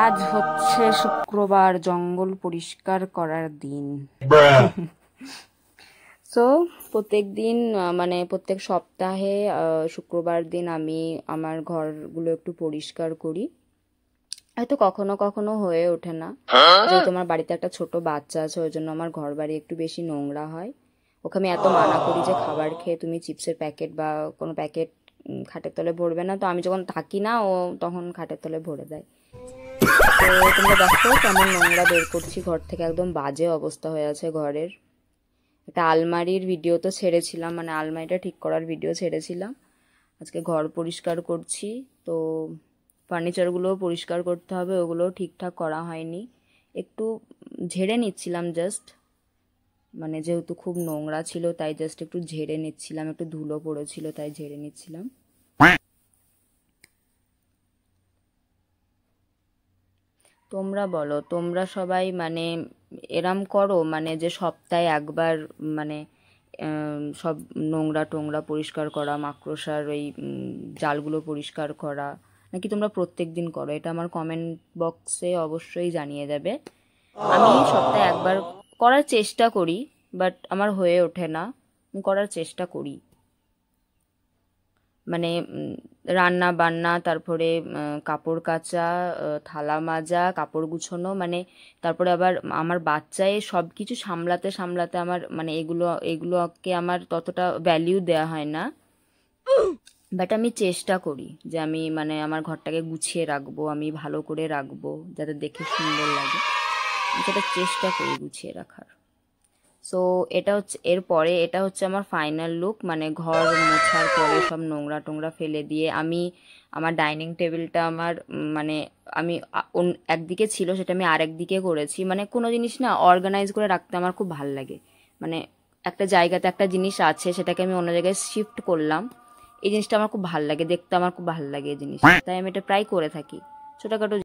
আজ হচ্ছে শুক্রবার, জঙ্গল পরিষ্কার করার দিন। সো প্রত্যেক দিন মানে প্রত্যেক সপ্তাহে শুক্রবার দিন আমি আমার ঘরগুলো একটু পরিষ্কার করি। হয়তো কখনো কখনো হয়ে ওঠে না, যেহেতু আমার বাড়িতে একটা ছোট বাচ্চা আছে, ওই জন্য আমার ঘর বাড়ি একটু বেশি নোংরা হয়। ওকে আমি এত মানা করি যে খাবার খেয়ে তুমি চিপসের প্যাকেট বা কোনো প্যাকেট খাটের তলে ভরবে না, তো আমি যখন থাকি না ও তখন খাটের তলে ভরে দেয়। তো তোমরা দেখো কেমন নোংরা বের করছি ঘর থেকে, একদম বাজে অবস্থা হয়ে আছে ঘরের। একটা আলমারির ভিডিও তো ছেড়েছিলাম, মানে আলমারিটা ঠিক করার ভিডিও ছেড়েছিলাম। আজকে ঘর পরিষ্কার করছি। তো ফার্নিচারগুলোও পরিষ্কার করতে হবে, ওগুলোও ঠিকঠাক করা হয়নি। একটু ঝেড়ে নিচ্ছিলাম জাস্ট, মানে যেহেতু খুব নোংরা ছিল তাই জাস্ট একটু ঝেড়ে নিচ্ছিলাম, একটু ধুলো পড়েছিল তাই ঝেড়ে নিচ্ছিলাম। তোমরা বলো, তোমরা সবাই মানে এরম করো, মানে যে সপ্তাহে একবার মানে সব নোংরা টোংরা পরিষ্কার করা, মাকড়সার ওই জালগুলো পরিষ্কার করা, নাকি তোমরা প্রত্যেক দিন করো? এটা আমার কমেন্ট বক্সে অবশ্যই জানিয়ে দেবে। আমি সপ্তাহে একবার করার চেষ্টা করি, বাট আমার হয়ে ওঠে না। আমি করার চেষ্টা করি, মানে রান্না বান্না, তারপরে কাপড় কাচা, থালা মাজা, কাপড় গুছোনো, মানে তারপরে আবার আমার বাচ্চায় সব কিছু সামলাতে সামলাতে আমার মানে এগুলোকে আমার ততটা ভ্যালিউ দেওয়া হয় না। বাট আমি চেষ্টা করি যে আমি মানে আমার ঘরটাকে গুছিয়ে রাখবো, আমি ভালো করে রাখবো যাতে দেখে সুন্দর লাগে। আমি সেটা চেষ্টা করি গুছিয়ে রাখার। সো এটা হচ্ছে এরপরে, এটা হচ্ছে আমার ফাইনাল লুক, মানে ঘর মোছার পরে সব নোংরা টোংরা ফেলে দিয়ে আমি আমার ডাইনিং টেবিলটা আমার মানে আমি একদিকে ছিল সেটা আমি আরেক দিকে করেছি। মানে কোনো জিনিস না অর্গানাইজ করে রাখতে আমার খুব ভাল লাগে। মানে একটা জায়গাতে একটা জিনিস আছে, সেটাকে আমি অন্য জায়গায় শিফট করলাম, এই জিনিসটা আমার খুব ভাল লাগে দেখতে, আমার খুব ভাল লাগে এই জিনিসটা, তাই আমি এটা প্রায় করে থাকি ছোটখাটো